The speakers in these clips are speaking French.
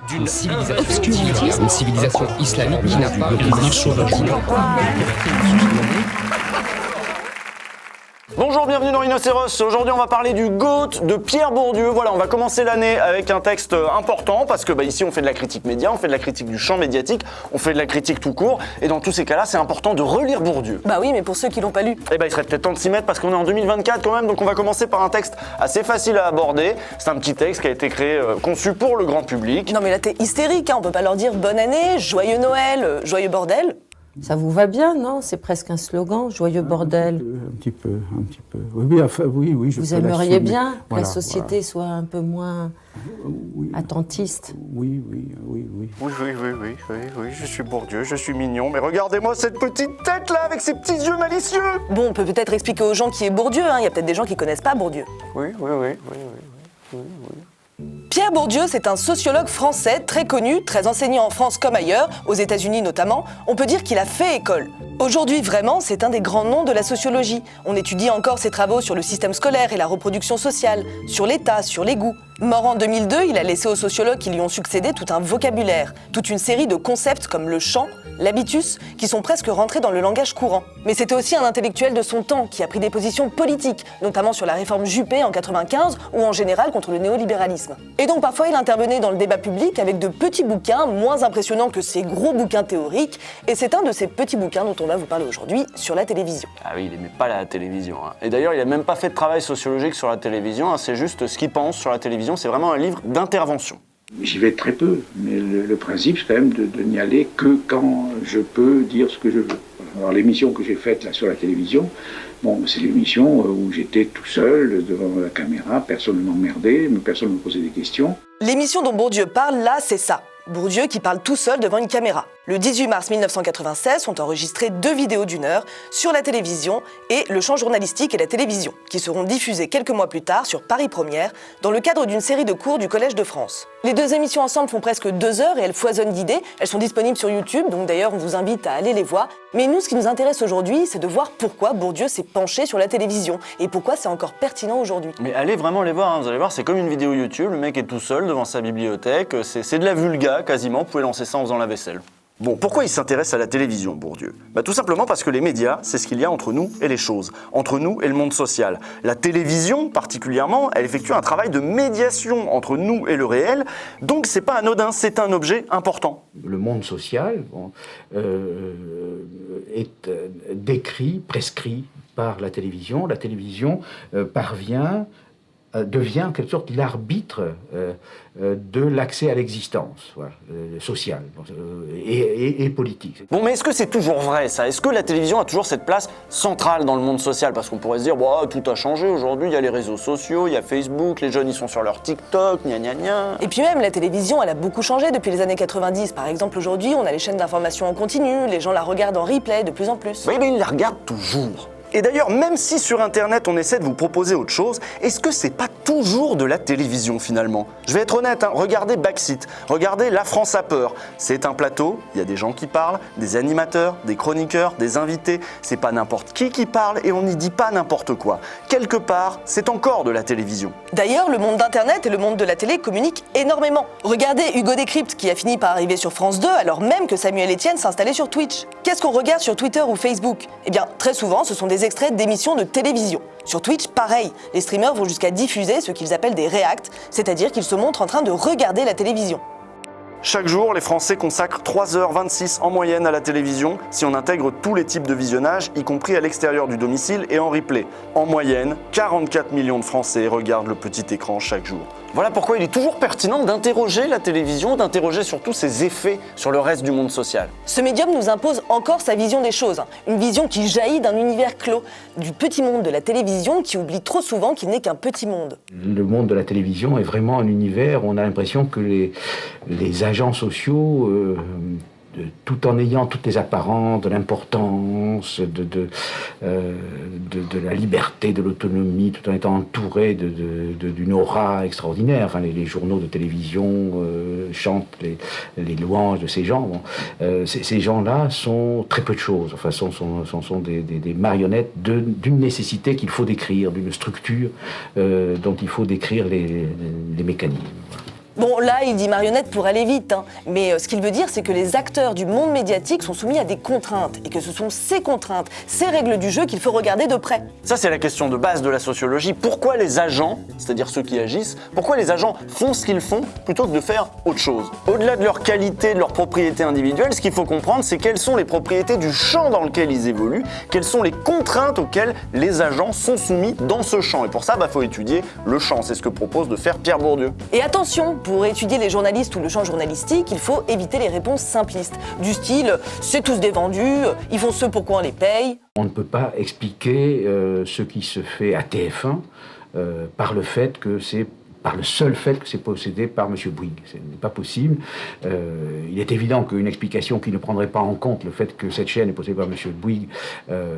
d'une civilisation une civilisation islamique qui n'a pas de marchologie. Bonjour, bienvenue dans Rhinocéros. Aujourd'hui, on va parler du GOAT de Pierre Bourdieu. Voilà, on va commencer l'année avec un texte important parce que ici, on fait de la critique média, on fait de la critique du champ médiatique, on fait de la critique tout court. Et dans tous ces cas-là, c'est important de relire Bourdieu. Bah oui, mais pour ceux qui l'ont pas lu. Il serait peut-être temps de s'y mettre parce qu'on est en 2024 quand même. Donc, on va commencer par un texte assez facile à aborder. C'est un petit texte qui a été créé, conçu pour le grand public. Non mais là, t'es hystérique, hein. On peut pas leur dire bonne année, joyeux Noël, joyeux bordel. Ça vous va bien, non? C'est presque un slogan, joyeux bordel. Un petit peu. Oui, je vous peux aimeriez l'assumer. bien que Voilà, la société soit un peu moins attentiste. Oui. Oui, je suis Bourdieu, je suis mignon. Mais regardez-moi cette petite tête là avec ses petits yeux malicieux. Bon, on peut peut-être expliquer aux gens qui est Bourdieu, hein. Il y a peut-être des gens qui connaissent pas Bourdieu. Oui. Pierre Bourdieu, c'est un sociologue français très connu, très enseigné en France comme ailleurs, aux États-Unis notamment. On peut dire qu'il a fait école. Aujourd'hui, vraiment, c'est un des grands noms de la sociologie. On étudie encore ses travaux sur le système scolaire et la reproduction sociale, sur l'État, sur les goûts. Mort en 2002, il a laissé aux sociologues qui lui ont succédé tout un vocabulaire, toute une série de concepts comme le champ, l'habitus, qui sont presque rentrés dans le langage courant. Mais c'était aussi un intellectuel de son temps qui a pris des positions politiques, notamment sur la réforme Juppé en 95 ou en général contre le néolibéralisme. Et donc parfois il intervenait dans le débat public avec de petits bouquins moins impressionnants que ses gros bouquins théoriques, et c'est un de ces petits bouquins dont on va vous parler aujourd'hui sur la télévision. Ah oui, il aimait pas la télévision. Et d'ailleurs, il a même pas fait de travail sociologique sur la télévision, c'est juste ce qu'il pense sur la télévision, c'est vraiment un livre d'intervention. J'y vais très peu, mais le principe, c'est quand même de n'y aller que quand je peux dire ce que je veux. Alors l'émission que j'ai faite là sur la télévision, c'est l'émission où j'étais tout seul devant la caméra, personne ne m'emmerdait, personne ne me posait des questions. L'émission dont Bourdieu parle là, c'est ça. Bourdieu qui parle tout seul devant une caméra. Le 18 mars 1996 sont enregistrées 2 vidéos d'1 heure sur la télévision et le champ journalistique et la télévision, qui seront diffusées quelques mois plus tard sur Paris Première, dans le cadre d'une série de cours du Collège de France. Les 2 émissions ensemble font presque 2 heures et elles foisonnent d'idées. Elles sont disponibles sur YouTube, donc d'ailleurs on vous invite à aller les voir. Mais nous, ce qui nous intéresse aujourd'hui, c'est de voir pourquoi Bourdieu s'est penché sur la télévision et pourquoi c'est encore pertinent aujourd'hui. Mais allez vraiment les voir, hein. Vous allez voir, c'est comme une vidéo YouTube, le mec est tout seul devant sa bibliothèque, c'est de la vulga quasiment, vous pouvez lancer ça en faisant la vaisselle. Bon, pourquoi il s'intéresse à la télévision, Bourdieu ? Tout simplement parce que les médias, c'est ce qu'il y a entre nous et les choses, entre nous et le monde social. La télévision, particulièrement, elle effectue un travail de médiation entre nous et le réel, donc c'est pas anodin, c'est un objet important. Le monde social est décrit, prescrit par la télévision. La télévision devient en quelque sorte l'arbitre de l'accès à l'existence sociale et politique. Bon, mais est-ce que c'est toujours vrai, ça ? Est-ce que la télévision a toujours cette place centrale dans le monde social ? Parce qu'on pourrait se dire, tout a changé aujourd'hui, il y a les réseaux sociaux, il y a Facebook, les jeunes ils sont sur leur TikTok, gna. Et puis même, la télévision, elle a beaucoup changé depuis les années 90. Par exemple, aujourd'hui, on a les chaînes d'information en continu, les gens la regardent en replay de plus en plus. Oui, mais ils la regardent toujours. Et d'ailleurs, même si sur Internet on essaie de vous proposer autre chose, est-ce que c'est pas toujours de la télévision finalement ? Je vais être honnête, regardez Backseat, regardez La France a peur. C'est un plateau, il y a des gens qui parlent, des animateurs, des chroniqueurs, des invités. C'est pas n'importe qui parle et on n'y dit pas n'importe quoi. Quelque part, c'est encore de la télévision. D'ailleurs, le monde d'Internet et le monde de la télé communiquent énormément. Regardez Hugo Décrypte qui a fini par arriver sur France 2 alors même que Samuel Etienne s'installait sur Twitch. Qu'est-ce qu'on regarde sur Twitter ou Facebook ? Eh bien, très souvent, ce sont des extraits d'émissions de télévision. Sur Twitch, pareil, les streamers vont jusqu'à diffuser ce qu'ils appellent des reacts, c'est-à-dire qu'ils se montrent en train de regarder la télévision. Chaque jour, les Français consacrent 3h26 en moyenne à la télévision, si on intègre tous les types de visionnage, y compris à l'extérieur du domicile et en replay. En moyenne, 44 millions de Français regardent le petit écran chaque jour. Voilà pourquoi il est toujours pertinent d'interroger la télévision, d'interroger surtout ses effets sur le reste du monde social. Ce médium nous impose encore sa vision des choses, une vision qui jaillit d'un univers clos, du petit monde de la télévision qui oublie trop souvent qu'il n'est qu'un petit monde. Le monde de la télévision est vraiment un univers où on a l'impression que les agents sociaux tout en ayant toutes les apparences de l'importance, de la liberté, de l'autonomie, tout en étant entouré d'une aura extraordinaire. Enfin, les journaux de télévision chantent les louanges de ces gens. Bon. Ces gens-là sont très peu de choses. Enfin, sont des marionnettes d'une nécessité qu'il faut décrire, d'une structure dont il faut décrire les mécanismes. Bon, là, il dit marionnette pour aller vite, hein. Mais ce qu'il veut dire, c'est que les acteurs du monde médiatique sont soumis à des contraintes, et que ce sont ces contraintes, ces règles du jeu qu'il faut regarder de près. Ça, c'est la question de base de la sociologie. Pourquoi les agents, c'est-à-dire ceux qui agissent, pourquoi les agents font ce qu'ils font plutôt que de faire autre chose? Au-delà de leur qualité, de leur propriété individuelle, ce qu'il faut comprendre, c'est quelles sont les propriétés du champ dans lequel ils évoluent, quelles sont les contraintes auxquelles les agents sont soumis dans ce champ. Et pour ça, faut étudier le champ. C'est ce que propose de faire Pierre Bourdieu. Et attention, pour étudier les journalistes ou le champ journalistique, il faut éviter les réponses simplistes, du style « c'est tous des vendus, ils font ce pourquoi on les paye ». On ne peut pas expliquer ce qui se fait à TF1 par le seul fait que c'est possédé par M. Bouygues. Ce n'est pas possible. Il est évident qu'une explication qui ne prendrait pas en compte le fait que cette chaîne est possédée par M. Bouygues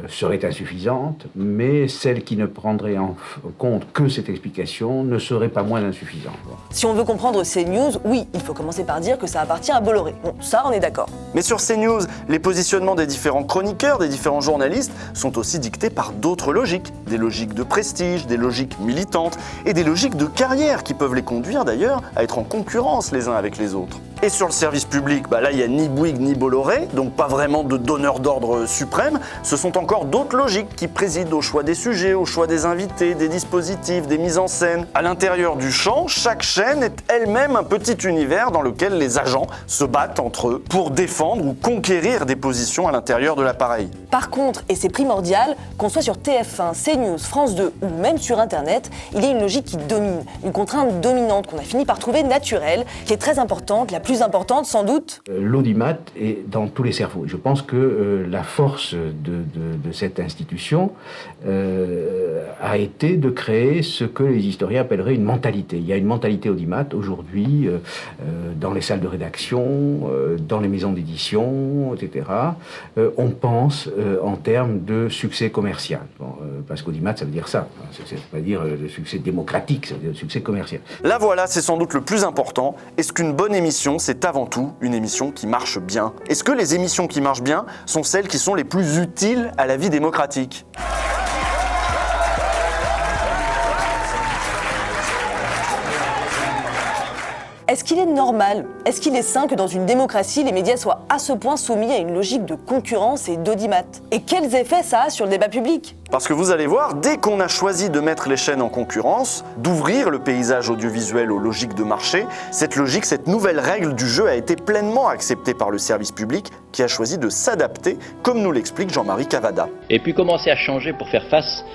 serait insuffisante, mais celle qui ne prendrait en compte que cette explication ne serait pas moins insuffisante. Si on veut comprendre CNews, oui, il faut commencer par dire que ça appartient à Bolloré. Bon, ça, on est d'accord. Mais sur CNews, les positionnements des différents chroniqueurs, des différents journalistes sont aussi dictés par d'autres logiques. Des logiques de prestige, des logiques militantes et des logiques de carrière qui peuvent les conduire d'ailleurs à être en concurrence les uns avec les autres. Et sur le service public, là il n'y a ni Bouygues ni Bolloré, donc pas vraiment de donneur d'ordre suprême. Ce sont encore d'autres logiques qui président au choix des sujets, au choix des invités, des dispositifs, des mises en scène. À l'intérieur du champ, chaque chaîne est elle-même un petit univers dans lequel les agents se battent entre eux pour défendre ou conquérir des positions à l'intérieur de l'appareil. Par contre, et c'est primordial, qu'on soit sur TF1, CNews, France 2 ou même sur Internet, il y a une logique qui domine, une contrainte dominante qu'on a fini par trouver naturelle, qui est très importante, la plus importante sans doute. L'audimat est dans tous les cerveaux. Je pense que la force de cette institution a été de créer ce que les historiens appelleraient une mentalité. Il y a une mentalité audimat aujourd'hui dans les salles de rédaction, dans les maisons d'édition, etc. On pense en termes de succès commercial. Parce qu'audimat, ça veut dire ça. Ça veut pas dire le succès démocratique, ça veut dire le succès commercial. Là voilà, c'est sans doute le plus important. Est-ce qu'une bonne émission, c'est avant tout une émission qui marche bien? Est-ce que les émissions qui marchent bien sont celles qui sont les plus utiles à la vie démocratique? Est-ce qu'il est normal, est-ce qu'il est sain que dans une démocratie, les médias soient à ce point soumis à une logique de concurrence et d'audimat? Et quels effets ça a sur le débat public? Parce que vous allez voir, dès qu'on a choisi de mettre les chaînes en concurrence, d'ouvrir le paysage audiovisuel aux logiques de marché, cette logique, cette nouvelle règle du jeu a été pleinement acceptée par le service public qui a choisi de s'adapter, comme nous l'explique Jean-Marie Cavada. Et puis commencer à changer pour faire face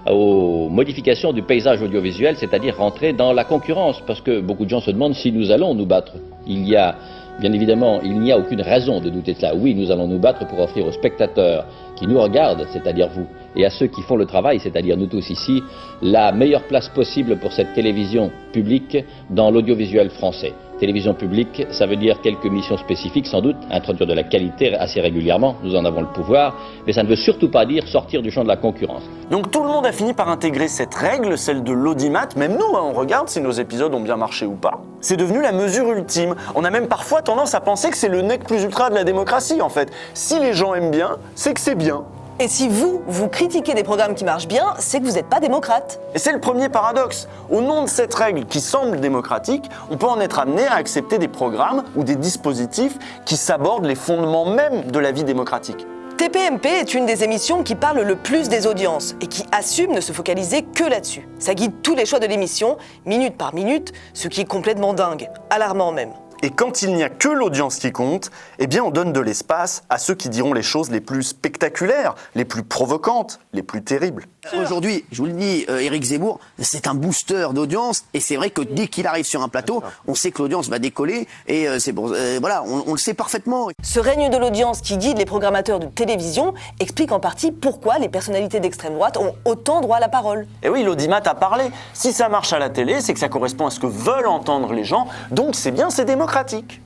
aux modifications du paysage audiovisuel, c'est-à-dire rentrer dans la concurrence, parce que beaucoup de gens se demandent si nous allons nous battre. Bien évidemment, il n'y a aucune raison de douter de cela. Oui, nous allons nous battre pour offrir aux spectateurs qui nous regardent, c'est-à-dire vous, et à ceux qui font le travail, c'est-à-dire nous tous ici, la meilleure place possible pour cette télévision publique dans l'audiovisuel français. Télévision publique, ça veut dire quelques missions spécifiques, sans doute, introduire de la qualité assez régulièrement, nous en avons le pouvoir, mais ça ne veut surtout pas dire sortir du champ de la concurrence. Donc tout le monde a fini par intégrer cette règle, celle de l'audimat, même nous, on regarde si nos épisodes ont bien marché ou pas. C'est devenu la mesure ultime. On a même parfois tendance à penser que c'est le nec plus ultra de la démocratie, en fait. Si les gens aiment bien, c'est que c'est bien. Et si vous critiquez des programmes qui marchent bien, c'est que vous n'êtes pas démocrate. Et c'est le premier paradoxe. Au nom de cette règle qui semble démocratique, on peut en être amené à accepter des programmes ou des dispositifs qui sabordent les fondements même de la vie démocratique. TPMP est une des émissions qui parle le plus des audiences et qui assume de se focaliser que là-dessus. Ça guide tous les choix de l'émission, minute par minute, ce qui est complètement dingue, alarmant même. Et quand il n'y a que l'audience qui compte, eh bien on donne de l'espace à ceux qui diront les choses les plus spectaculaires, les plus provocantes, les plus terribles. Aujourd'hui, je vous le dis, Éric Zemmour, c'est un booster d'audience et c'est vrai que dès qu'il arrive sur un plateau, on sait que l'audience va décoller et c'est bon, voilà, on le sait parfaitement. Ce règne de l'audience qui guide les programmateurs de télévision explique en partie pourquoi les personnalités d'extrême droite ont autant droit à la parole. Et oui, l'audimat a parlé. Si ça marche à la télé, c'est que ça correspond à ce que veulent entendre les gens, donc c'est bien, c'est démocratique.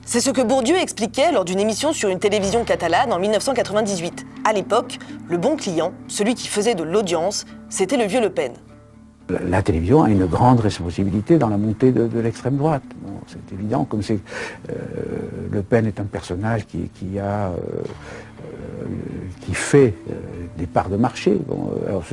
C'est ce que Bourdieu expliquait lors d'une émission sur une télévision catalane en 1998. À l'époque, le bon client, celui qui faisait de l'audience, c'était le vieux Le Pen. La télévision a une grande responsabilité dans la montée de l'extrême droite. Bon, c'est évident, comme Le Pen est un personnage qui fait des parts de marché. Bon, alors,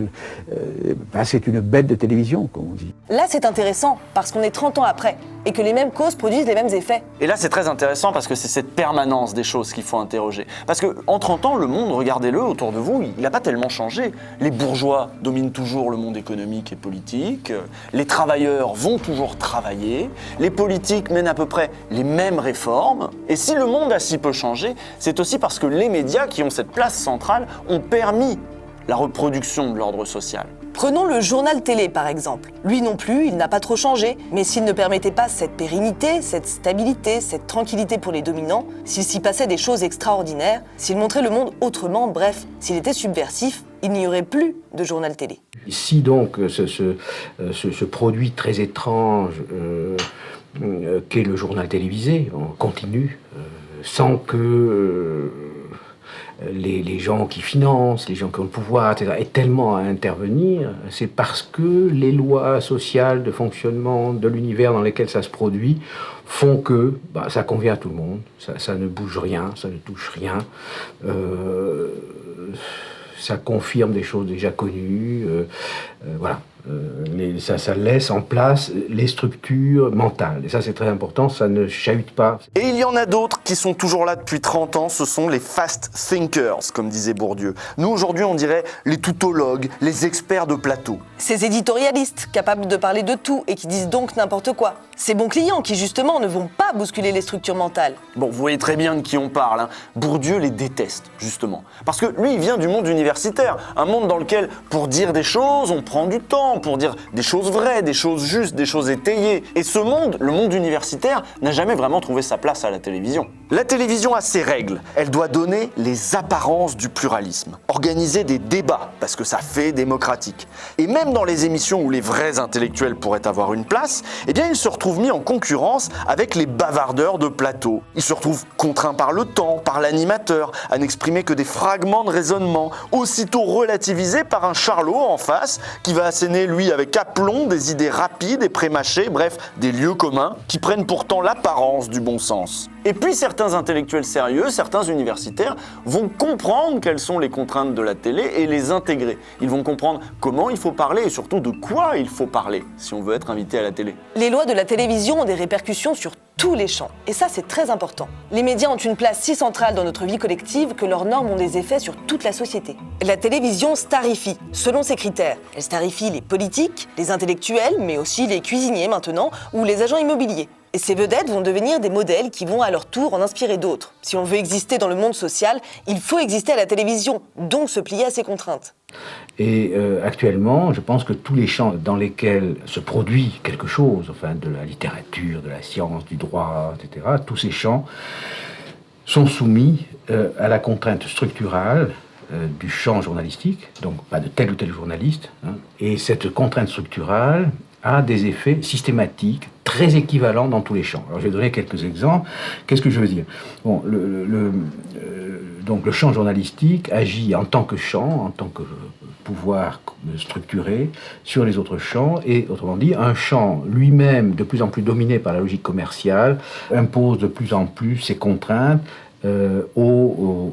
c'est une bête de télévision, comme on dit. Là, c'est intéressant, parce qu'on est 30 ans après, et que les mêmes causes produisent les mêmes effets. Et là, c'est très intéressant parce que c'est cette permanence des choses qu'il faut interroger. Parce qu'en 30 ans, le monde, regardez-le autour de vous, il n'a pas tellement changé. Les bourgeois dominent toujours le monde économique et politique, les travailleurs vont toujours travailler, les politiques mènent à peu près les mêmes réformes. Et si le monde a si peu changé, c'est aussi parce que les médias, qui ont cette place centrale, ont permis la reproduction de l'ordre social. Prenons le journal télé par exemple. Lui non plus, il n'a pas trop changé, mais s'il ne permettait pas cette pérennité, cette stabilité, cette tranquillité pour les dominants, s'il s'y passait des choses extraordinaires, s'il montrait le monde autrement, bref, s'il était subversif, il n'y aurait plus de journal télé. Si donc ce produit très étrange qu'est le journal télévisé, on continue, sans que les gens qui financent, les gens qui ont le pouvoir, etc., aient tellement à intervenir, c'est parce que les lois sociales de fonctionnement de l'univers dans lequel ça se produit font que ça convient à tout le monde, ça ne bouge rien, ça ne touche rien, ça confirme des choses déjà connues, voilà. Ça laisse en place les structures mentales. Et ça, c'est très important, ça ne chahute pas. Et il y en a d'autres qui sont toujours là depuis 30 ans, ce sont les fast thinkers, comme disait Bourdieu. Nous, aujourd'hui, on dirait les toutologues, les experts de plateau. Ces éditorialistes, capables de parler de tout et qui disent donc n'importe quoi. Ces bons clients qui, justement, ne vont pas bousculer les structures mentales. Bon, vous voyez très bien de qui on parle, hein. Bourdieu les déteste, justement. Parce que lui, il vient du monde universitaire, un monde dans lequel, pour dire des choses, on prend du temps, pour dire des choses vraies, des choses justes, des choses étayées. Et ce monde, le monde universitaire, n'a jamais vraiment trouvé sa place à la télévision. La télévision a ses règles. Elle doit donner les apparences du pluralisme, organiser des débats, parce que ça fait démocratique. Et même dans les émissions où les vrais intellectuels pourraient avoir une place, eh bien ils se retrouvent mis en concurrence avec les bavardeurs de plateau. Ils se retrouvent contraints par le temps, par l'animateur, à n'exprimer que des fragments de raisonnement, aussitôt relativisés par un charlot en face, qui va asséner lui avec aplomb des idées rapides et prémâchées, bref, des lieux communs qui prennent pourtant l'apparence du bon sens. Et puis certains intellectuels sérieux, certains universitaires vont comprendre quelles sont les contraintes de la télé et les intégrer. Ils vont comprendre comment il faut parler et surtout de quoi il faut parler si on veut être invité à la télé. Les lois de la télévision ont des répercussions sur tous les champs. Et ça, c'est très important. Les médias ont une place si centrale dans notre vie collective que leurs normes ont des effets sur toute la société. La télévision starifie, selon ses critères. Elle starifie les politiques, les intellectuels, mais aussi les cuisiniers maintenant, ou les agents immobiliers. Et ces vedettes vont devenir des modèles qui vont à leur tour en inspirer d'autres. Si on veut exister dans le monde social, il faut exister à la télévision, donc se plier à ses contraintes. Et actuellement, je pense que tous les champs dans lesquels se produit quelque chose, enfin de la littérature, de la science, du droit, etc., tous ces champs sont soumis à la contrainte structurale du champ journalistique, donc pas de tel ou tel journaliste, hein, et cette contrainte structurale a des effets systématiques très équivalents dans tous les champs. Alors je vais donner quelques exemples. Qu'est-ce que je veux dire ? Bon, donc le champ journalistique agit en tant que champ, en tant que pouvoir structuré sur les autres champs, et autrement dit, un champ lui-même de plus en plus dominé par la logique commerciale impose de plus en plus ses contraintes aux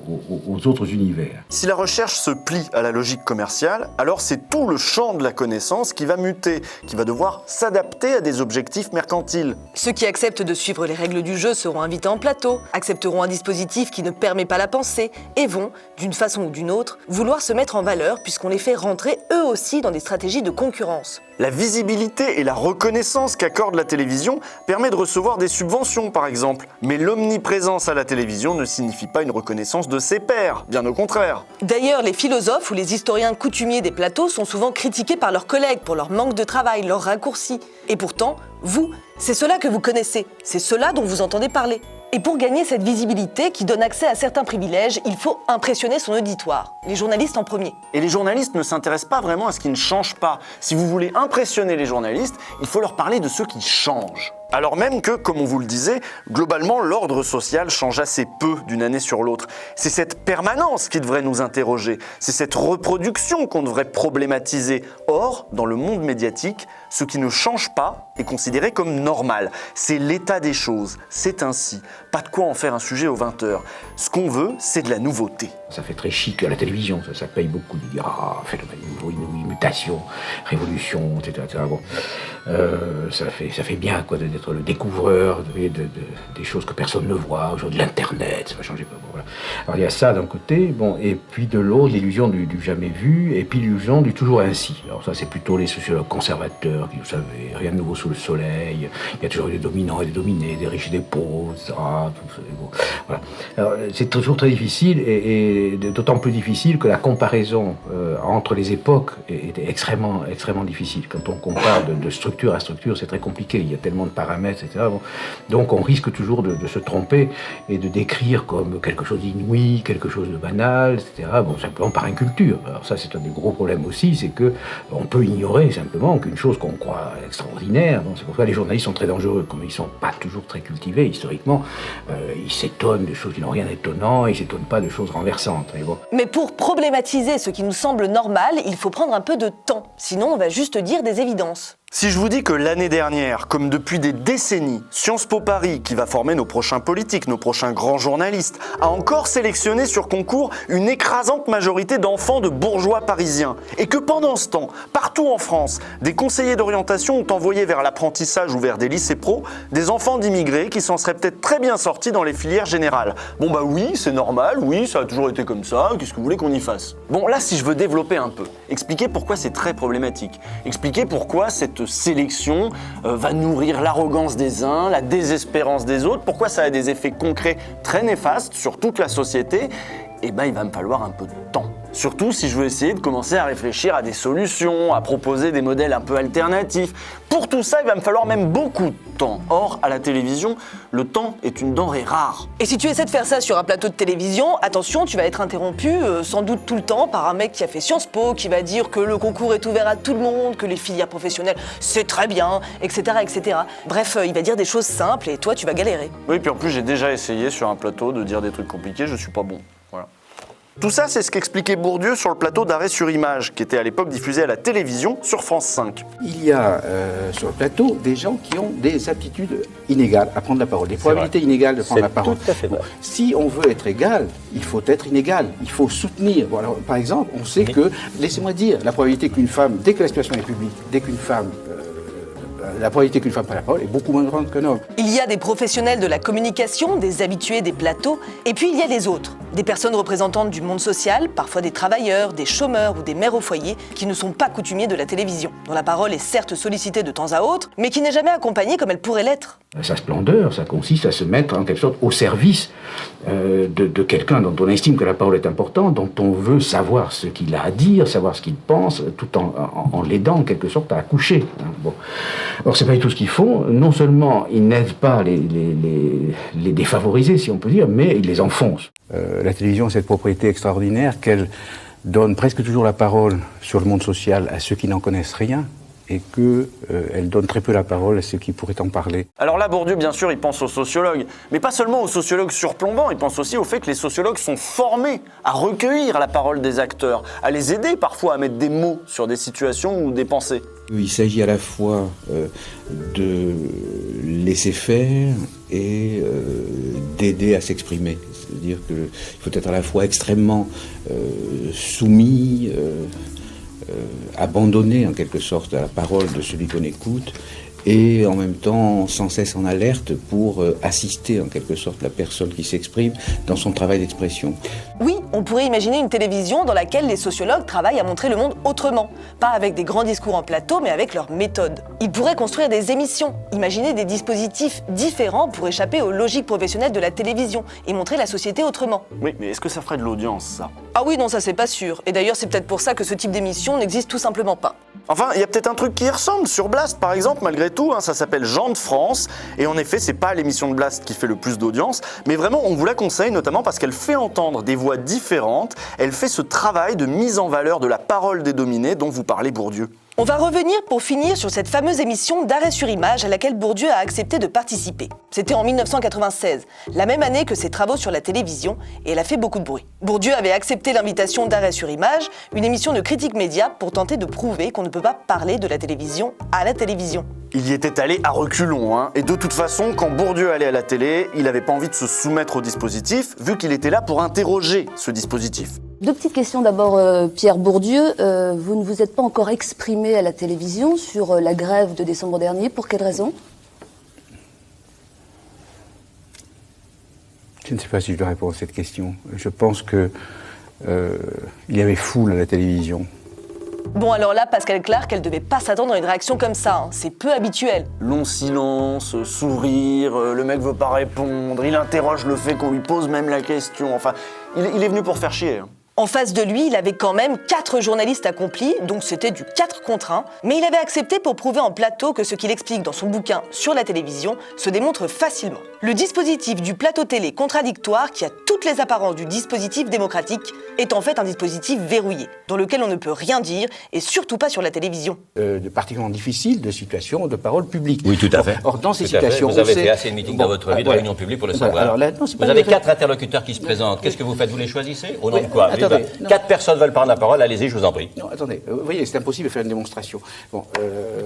autres univers. Si la recherche se plie à la logique commerciale, alors c'est tout le champ de la connaissance qui va muter, qui va devoir s'adapter à des objectifs mercantiles. Ceux qui acceptent de suivre les règles du jeu seront invités en plateau, accepteront un dispositif qui ne permet pas la pensée et vont, d'une façon ou d'une autre, vouloir se mettre en valeur puisqu'on les fait rentrer eux aussi dans des stratégies de concurrence. La visibilité et la reconnaissance qu'accorde la télévision permet de recevoir des subventions par exemple, mais l'omniprésence à la télévision ne signifie pas une reconnaissance de ses pairs, bien au contraire. D'ailleurs, les philosophes ou les historiens coutumiers des plateaux sont souvent critiqués par leurs collègues pour leur manque de travail, leurs raccourcis. Et pourtant, vous, c'est cela que vous connaissez, c'est cela dont vous entendez parler. Et pour gagner cette visibilité qui donne accès à certains privilèges, il faut impressionner son auditoire, les journalistes en premier. Et les journalistes ne s'intéressent pas vraiment à ce qui ne change pas. Si vous voulez impressionner les journalistes, il faut leur parler de ce qui change. Alors même que, comme on vous le disait, globalement l'ordre social change assez peu d'une année sur l'autre. C'est cette permanence qui devrait nous interroger, c'est cette reproduction qu'on devrait problématiser. Or, dans le monde médiatique, ce qui ne change pas est considéré comme normal. C'est l'état des choses, c'est ainsi. Pas de quoi en faire un sujet aux 20h. Ce qu'on veut, c'est de la nouveauté. Ça fait très chic à la télévision, ça paye beaucoup de dire phénomène nouveau, inouï, mutation, révolution, etc. Bon. Ça fait bien quoi d'être le découvreur des choses que personne ne voit. Aujourd'hui, l'Internet, ça va changer. Bon, voilà. Alors il y a ça d'un côté, bon, et puis de l'autre, l'illusion du jamais vu, et puis l'illusion du toujours ainsi. Alors ça, c'est plutôt les sociologues conservateurs qui, vous savez, rien de nouveau sous le soleil, il y a toujours des dominants et des dominés, des riches et des pauvres, etc. Bon, voilà. Alors, c'est toujours très difficile, et d'autant plus difficile que la comparaison entre les époques était extrêmement difficile. Quand on compare de structure à structure, c'est très compliqué, il y a tellement de paramètres, etc. Bon. Donc on risque toujours de se tromper et de décrire comme quelque chose d'inouï, quelque chose de banal, etc. Bon, simplement par inculture. Alors ça, c'est un des gros problèmes aussi, c'est que on peut ignorer simplement qu'une chose qu'on croit extraordinaire. Bon, c'est pour ça que les journalistes sont très dangereux, comme ils sont pas toujours très cultivés historiquement. Ils s'étonnent de choses qui n'ont rien d'étonnant, ils s'étonnent pas de choses renversantes. Bon. Mais pour problématiser ce qui nous semble normal, il faut prendre un peu de temps. Sinon, on va juste dire des évidences. Si je vous dis que l'année dernière, comme depuis des décennies, Sciences Po Paris, qui va former nos prochains politiques, nos prochains grands journalistes, a encore sélectionné sur concours une écrasante majorité d'enfants de bourgeois parisiens, et que pendant ce temps, partout en France, des conseillers d'orientation ont envoyé vers l'apprentissage ou vers des lycées pro des enfants d'immigrés qui s'en seraient peut-être très bien sortis dans les filières générales. Bon bah oui, c'est normal, oui, ça a toujours été comme ça, qu'est-ce que vous voulez qu'on y fasse? Bon là, si je veux développer un peu, expliquer pourquoi c'est très problématique, expliquer pourquoi cette sélection va nourrir l'arrogance des uns, la désespérance des autres, pourquoi ça a des effets concrets très néfastes sur toute la société, eh ben il va me falloir un peu de temps. Surtout si je veux essayer de commencer à réfléchir à des solutions, à proposer des modèles un peu alternatifs. Pour tout ça, il va me falloir même beaucoup de temps. Or, à la télévision, le temps est une denrée rare. Et si tu essaies de faire ça sur un plateau de télévision, attention, tu vas être interrompu sans doute tout le temps par un mec qui a fait Sciences Po, qui va dire que le concours est ouvert à tout le monde, que les filières professionnelles, c'est très bien, etc., etc. Bref, il va dire des choses simples et toi, tu vas galérer. Oui, puis en plus, j'ai déjà essayé sur un plateau de dire des trucs compliqués, je suis pas bon. Voilà. Tout ça, c'est ce qu'expliquait Bourdieu sur le plateau d'Arrêt sur Image, qui était à l'époque diffusé à la télévision sur France 5. Il y a sur le plateau des gens qui ont des aptitudes inégales à prendre la parole, des probabilités inégales de prendre la parole. Tout à fait vrai. Bon, si on veut être égal, il faut être inégal, il faut soutenir. Bon, alors, par exemple, on sait que, laissez-moi dire, la probabilité qu'une femme, dès que la situation est publique, dès qu'une femme... la probabilité qu'une femme prenne la parole est beaucoup moins grande qu'un homme. Il y a des professionnels de la communication, des habitués des plateaux, et puis il y a les autres, des personnes représentantes du monde social, parfois des travailleurs, des chômeurs ou des mères au foyer, qui ne sont pas coutumiers de la télévision, dont la parole est certes sollicitée de temps à autre, mais qui n'est jamais accompagnée comme elle pourrait l'être. Sa splendeur, ça consiste à se mettre en quelque sorte au service de quelqu'un dont on estime que la parole est importante, dont on veut savoir ce qu'il a à dire, savoir ce qu'il pense, tout en l'aidant en quelque sorte à accoucher. Bon. Or, c'est pas du tout ce qu'ils font. Non seulement ils n'aident pas les défavorisés, si on peut dire, mais ils les enfoncent. La télévision a cette propriété extraordinaire qu'elle donne presque toujours la parole sur le monde social à ceux qui n'en connaissent rien, et qu'elle donne très peu la parole à ceux qui pourraient en parler. Alors là, Bourdieu, bien sûr, il pense aux sociologues, mais pas seulement aux sociologues surplombants, il pense aussi au fait que les sociologues sont formés à recueillir la parole des acteurs, à les aider parfois à mettre des mots sur des situations ou des pensées. Il s'agit à la fois de laisser faire et d'aider à s'exprimer. C'est-à-dire qu'il faut être à la fois extrêmement soumis, abandonné en quelque sorte à la parole de celui qu'on écoute, et en même temps sans cesse en alerte pour assister en quelque sorte la personne qui s'exprime dans son travail d'expression. Oui, on pourrait imaginer une télévision dans laquelle les sociologues travaillent à montrer le monde autrement, pas avec des grands discours en plateau, mais avec leur méthode. Ils pourraient construire des émissions, imaginer des dispositifs différents pour échapper aux logiques professionnelles de la télévision et montrer la société autrement. Oui, mais est-ce que ça ferait de l'audience, ça? Ah oui, non, ça c'est pas sûr. Et d'ailleurs, c'est peut-être pour ça que ce type d'émission n'existe tout simplement pas. Enfin, il y a peut-être un truc qui y ressemble sur Blast, par exemple, malgré tout, hein, ça s'appelle Jean de France, et en effet, c'est pas l'émission de Blast qui fait le plus d'audience, mais vraiment, on vous la conseille, notamment parce qu'elle fait entendre des voix différentes, elle fait ce travail de mise en valeur de la parole des dominés dont vous parlez, Bourdieu. On va revenir pour finir sur cette fameuse émission d'arrêt sur image à laquelle Bourdieu a accepté de participer. C'était en 1996, la même année que ses travaux sur la télévision, et elle a fait beaucoup de bruit. Bourdieu avait accepté l'invitation d'arrêt sur image, une émission de critique média pour tenter de prouver qu'on ne peut pas parler de la télévision à la télévision. Il y était allé à reculons, hein. Et de toute façon, quand Bourdieu allait à la télé, il n'avait pas envie de se soumettre au dispositif, vu qu'il était là pour interroger ce dispositif. Deux petites questions d'abord, Pierre Bourdieu. Vous ne vous êtes pas encore exprimé à la télévision sur la grève de décembre dernier. Pour quelle raison ? Je ne sais pas si je dois répondre à cette question. Je pense que il y avait foule à la télévision. Bon alors là, Pascal Clark, elle devait pas s'attendre à une réaction comme ça, hein. C'est peu habituel. Long silence, sourire, le mec veut pas répondre, il interroge le fait qu'on lui pose même la question, enfin, il est venu pour faire chier. Hein. En face de lui, il avait quand même 4 journalistes accomplis, donc c'était du 4 contre 1, mais il avait accepté pour prouver en plateau que ce qu'il explique dans son bouquin sur la télévision se démontre facilement. Le dispositif du plateau télé contradictoire, qui a toutes les apparences du dispositif démocratique, est en fait un dispositif verrouillé, dans lequel on ne peut rien dire, et surtout pas sur la télévision. Particulièrement difficile de situation de parole publique. Oui, tout à fait. Or, dans ces Tout à fait. situations... Vous avez fait assez de meetings dans votre vie, de réunions publiques pour le savoir. Alors là, non, c'est pas vous avez vrai. 4 interlocuteurs qui se présentent. Qu'est-ce que vous faites? Vous les choisissez? Au nom de quoi? Attendez, non. 4 personnes veulent prendre la parole, allez-y, je vous en prie. Non, attendez, vous voyez, c'est impossible de faire une démonstration. Bon,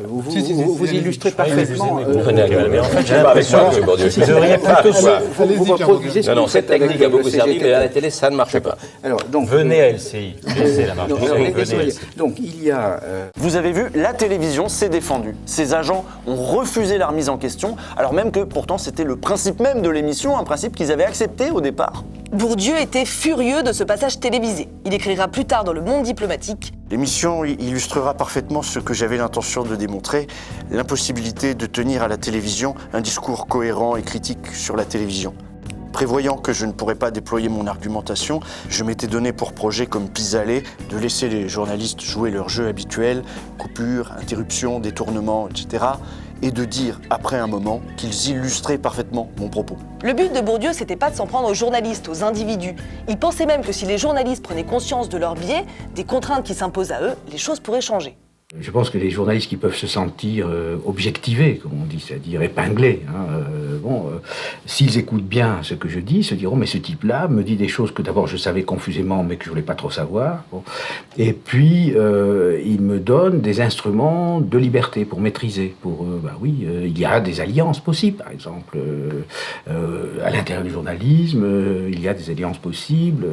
vous illustrez parfaitement... Mais en fait, j'aime pas avec moi, M. Bourdieu. Vous devriez pas, quoi. Non, non, cette technique a beaucoup servi, mais à la télé, ça ne marche pas. Alors, donc, venez à LCI. Laissez la marche. Donc, il y a... Vous avez vu, la télévision s'est défendue. Ses agents ont refusé la remise en question, alors même que pourtant c'était le principe même de l'émission, un principe qu'ils avaient accepté au départ. Bourdieu était furieux de ce passage télévisé. Il écrira plus tard dans Le Monde diplomatique: L'émission illustrera parfaitement ce que j'avais l'intention de démontrer, l'impossibilité de tenir à la télévision un discours cohérent et critique sur la télévision. Prévoyant que je ne pourrais pas déployer mon argumentation, je m'étais donné pour projet, comme pis-aller, de laisser les journalistes jouer leur jeu habituel, coupures, interruptions, détournements, etc., et de dire, après un moment, qu'ils illustraient parfaitement mon propos. Le but de Bourdieu, c'était pas de s'en prendre aux journalistes, aux individus. Il pensait même que si les journalistes prenaient conscience de leurs biais, des contraintes qui s'imposent à eux, les choses pourraient changer. Je pense que les journalistes qui peuvent se sentir objectivés, comme on dit, c'est-à-dire épinglés, s'ils écoutent bien ce que je dis, se diront, mais ce type-là me dit des choses que d'abord je savais confusément, mais que je voulais pas trop savoir. Bon. Et puis, il me donne des instruments de liberté pour maîtriser. Il y a des alliances possibles, par exemple. À l'intérieur du journalisme, il y a des alliances possibles,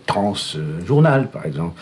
trans-journal, par exemple,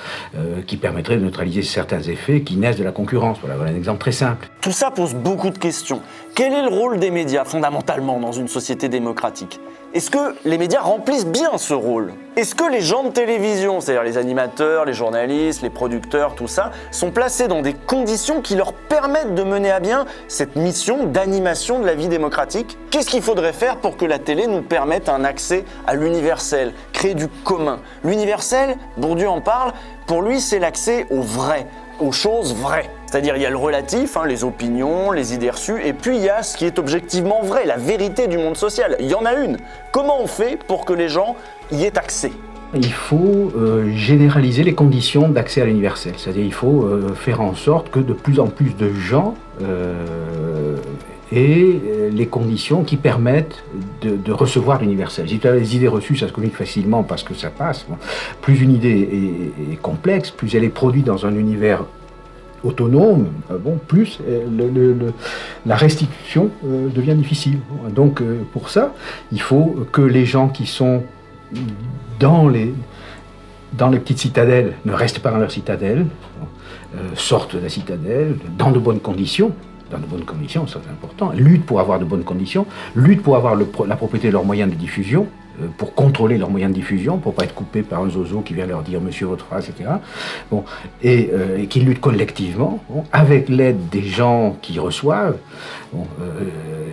qui permettraient de neutraliser certains effets qui naissent de la concurrence. Voilà un exemple très simple. Tout ça pose beaucoup de questions. Quel est le rôle des médias, fondamentalement, dans une société démocratique? Est-ce que les médias remplissent bien ce rôle? Est-ce que les gens de télévision, c'est-à-dire les animateurs, les journalistes, les producteurs, tout ça, sont placés dans des conditions qui leur permettent de mener à bien cette mission d'animation de la vie démocratique? Qu'est-ce qu'il faudrait faire pour que la télé nous permette un accès à l'universel, créer du commun? L'universel, Bourdieu en parle, pour lui c'est l'accès au vrai, aux choses vraies. C'est-à-dire il y a le relatif, les opinions, les idées reçues, et puis il y a ce qui est objectivement vrai, la vérité du monde social. Il y en a une. Comment on fait pour que les gens y aient accès? Il faut généraliser les conditions d'accès à l'universel. C'est-à-dire il faut faire en sorte que de plus en plus de gens aient les conditions qui permettent de recevoir l'universel. Si tu as les idées reçues, ça se communique facilement parce que ça passe. Bon. Plus une idée est complexe, plus elle est produite dans un univers autonome, plus la restitution devient difficile. Donc pour ça, il faut que les gens qui sont dans les petites citadelles ne restent pas dans leur citadelle, sortent de la citadelle dans de bonnes conditions. Dans de bonnes conditions, ça c'est important. Luttent pour avoir de bonnes conditions, luttent pour avoir la propriété de leurs moyens de diffusion, pour contrôler leurs moyens de diffusion, pour ne pas être coupés par un zozo qui vient leur dire « Monsieur, votre phrase », etc. Et qu'ils luttent collectivement, avec l'aide des gens qui reçoivent,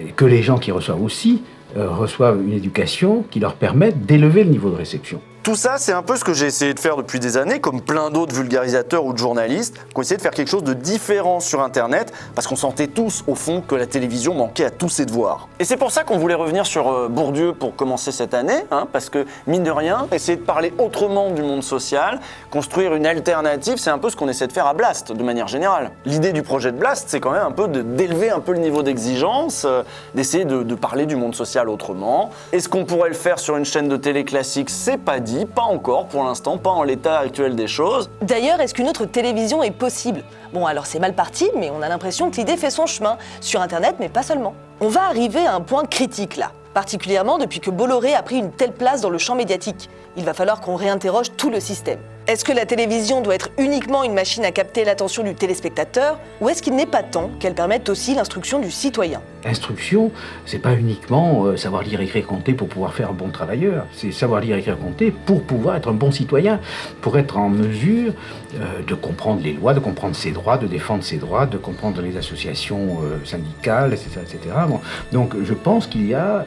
et que les gens qui reçoivent aussi reçoivent une éducation qui leur permette d'élever le niveau de réception. Tout ça, c'est un peu ce que j'ai essayé de faire depuis des années, comme plein d'autres vulgarisateurs ou de journalistes qui ont essayé de faire quelque chose de différent sur Internet, parce qu'on sentait tous, au fond, que la télévision manquait à tous ses devoirs. Et c'est pour ça qu'on voulait revenir sur Bourdieu pour commencer cette année, parce que, mine de rien, essayer de parler autrement du monde social, construire une alternative, c'est un peu ce qu'on essaie de faire à Blast, de manière générale. L'idée du projet de Blast, c'est quand même un peu d'élever un peu le niveau d'exigence, d'essayer de parler du monde social autrement. Est-ce qu'on pourrait le faire sur une chaîne de télé classique? C'est pas dit. Pas encore pour l'instant, pas en l'état actuel des choses. D'ailleurs, est-ce qu'une autre télévision est possible? Bon, alors c'est mal parti, mais on a l'impression que l'idée fait son chemin, sur Internet, mais pas seulement. On va arriver à un point critique là, particulièrement depuis que Bolloré a pris une telle place dans le champ médiatique. Il va falloir qu'on réinterroge tout le système. Est-ce que la télévision doit être uniquement une machine à capter l'attention du téléspectateur, ou est-ce qu'il n'est pas temps qu'elle permette aussi l'instruction du citoyen? L'instruction, c'est pas uniquement savoir lire, écrire, compter pour pouvoir faire un bon travailleur. C'est savoir lire, écrire, compter pour pouvoir être un bon citoyen, pour être en mesure de comprendre les lois, de comprendre ses droits, de défendre ses droits, de comprendre les associations syndicales, etc. etc. Bon. Donc je pense qu'il y a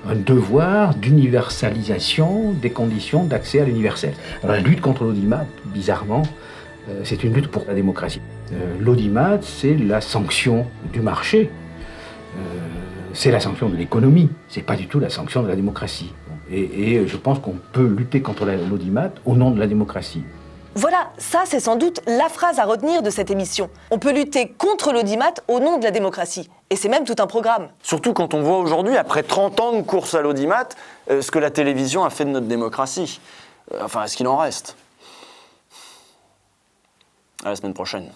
un devoir d'universalisation des conditions d'accès à l'universel. Alors, la lutte contre l'audimat, bizarrement, c'est une lutte pour la démocratie. L'audimat, c'est la sanction du marché, c'est la sanction de l'économie, c'est pas du tout la sanction de la démocratie. Et je pense qu'on peut lutter contre l'audimat au nom de la démocratie. Voilà, ça c'est sans doute la phrase à retenir de cette émission. On peut lutter contre l'audimat au nom de la démocratie. Et c'est même tout un programme. Surtout quand on voit aujourd'hui, après 30 ans de course à l'audimat, ce que la télévision a fait de notre démocratie. Enfin, est-ce qu'il en reste? À la semaine prochaine.